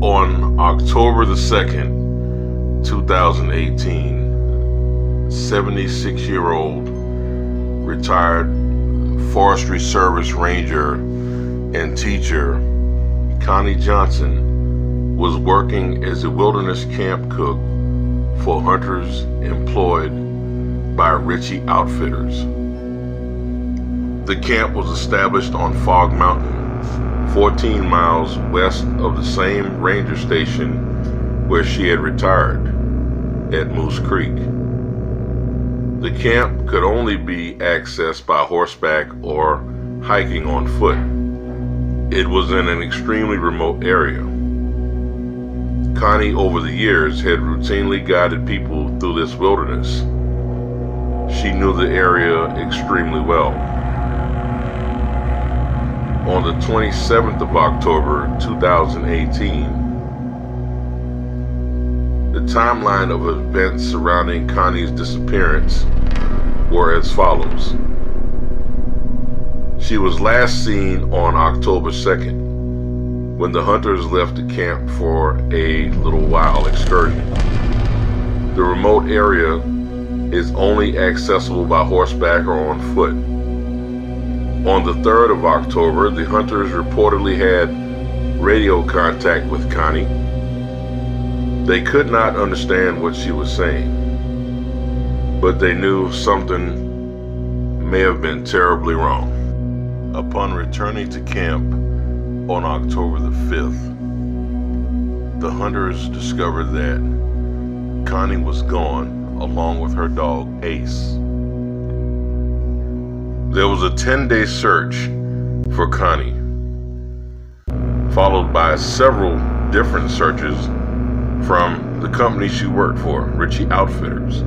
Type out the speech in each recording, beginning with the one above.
On October the 2nd, 2018, 76-year-old retired Forestry Service Ranger and teacher Connie Johnson was working as a wilderness camp cook for hunters employed by Ritchie Outfitters. The camp was established on Fog Mountain, 14 miles west of the same ranger station where she had retired, at Moose Creek. The camp could only be accessed by horseback or hiking on foot. It was in an extremely remote area. Connie, over the years, had routinely guided people through this wilderness. She knew the area extremely well. On the 27th of October, 2018, the timeline of events surrounding Connie's disappearance were as follows. She was last seen on October 2nd, when the hunters left the camp for a little while excursion. The remote area is only accessible by horseback or on foot. On the 3rd of October, the hunters reportedly had radio contact with Connie. They could not understand what she was saying, but they knew something may have been terribly wrong. Upon returning to camp on October the 5th, the hunters discovered that Connie was gone along with her dog Ace. There was a 10-day search for Connie, followed by several different searches from the company she worked for, Ritchie Outfitters.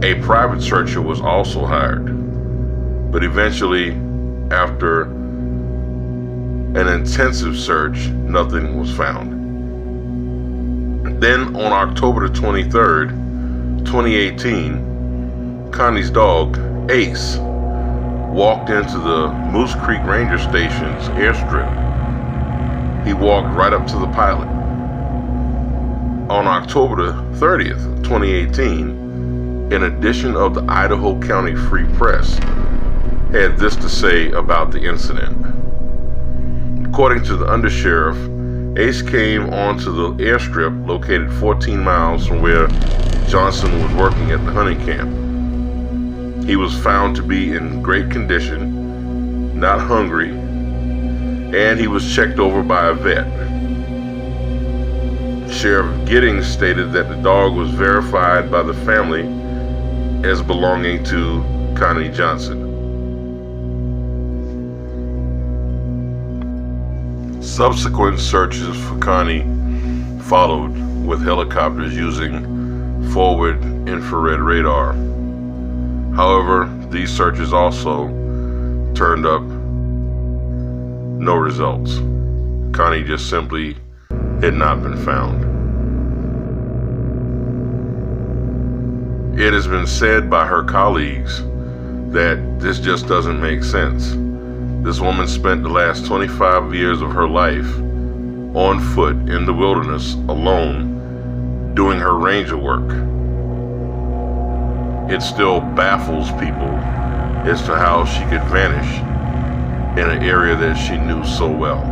A private searcher was also hired, but eventually, after an intensive search, nothing was found. Then on October the 23rd, 2018, Connie's dog, Ace, walked into the Moose Creek Ranger Station's airstrip. He walked right up to the pilot. On October the 30th, 2018, an edition of the Idaho County Free Press had this to say about the incident. According to the undersheriff, Ace came onto the airstrip located 14 miles from where Johnson was working at the hunting camp. He was found to be in great condition, not hungry, and he was checked over by a vet. Sheriff Giddings stated that the dog was verified by the family as belonging to Connie Johnson. Subsequent searches for Connie followed, with helicopters using forward infrared radar. However, these searches also turned up no results. Connie just simply had not been found. It has been said by her colleagues that this just doesn't make sense. This woman spent the last 25 years of her life on foot in the wilderness alone doing her ranger work. It still baffles people as to how she could vanish in an area that she knew so well.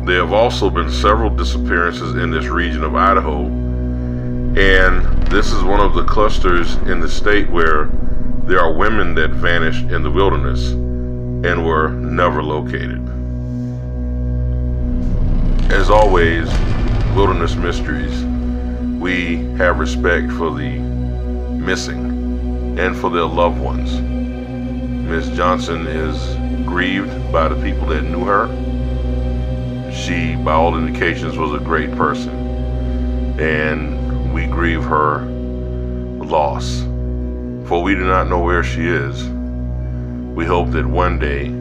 There have also been several disappearances in this region of Idaho, and this is one of the clusters in the state where there are women that vanished in the wilderness and were never located. As always, Wilderness Mysteries, we have respect for the missing and for their loved ones. Miss Johnson is grieved by the people that knew her. She, by all indications, was a great person, and we grieve her loss, for we do not know where she is. We hope that one day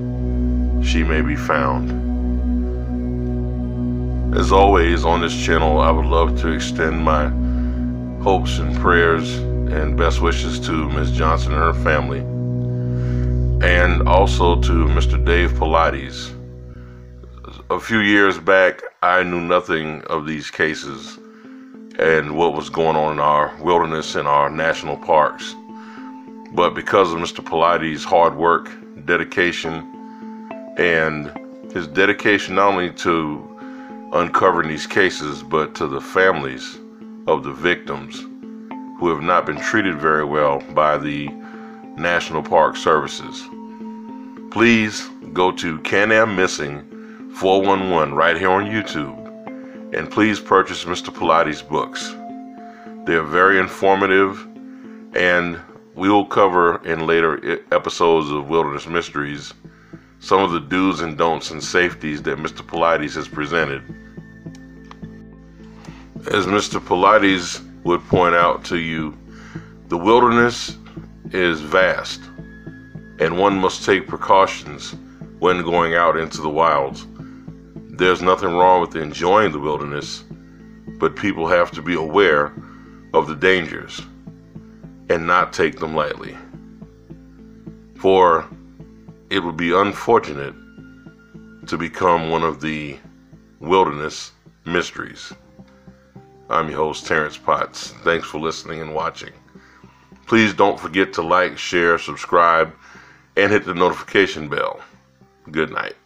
she may be found. As always, on this channel, I would love to extend my hopes and prayers and best wishes to Ms. Johnson and her family, and also to Mr. Dave Pilates, a few years back, I knew nothing of these cases and what was going on in our wilderness and our national parks. But because of Mr. Paulides' hard work, dedication, and his dedication not only to uncovering these cases, but to the families of the victims who have not been treated very well by the National Park Services. Please go to Can-Am Missing 411 right here on YouTube, and please purchase Mr. Paulides' books. They are very informative, and we will cover in later episodes of Wilderness Mysteries some of the do's and don'ts and safeties that Mr. Paulides has presented. As Mr. Paulides would point out to you, the wilderness is vast, and one must take precautions when going out into the wilds. There's nothing wrong with enjoying the wilderness, but people have to be aware of the dangers and not take them lightly. For it would be unfortunate to become one of the wilderness mysteries. I'm your host, Terrence Potts. Thanks for listening and watching. Please don't forget to like, share, subscribe, and hit the notification bell. Good night.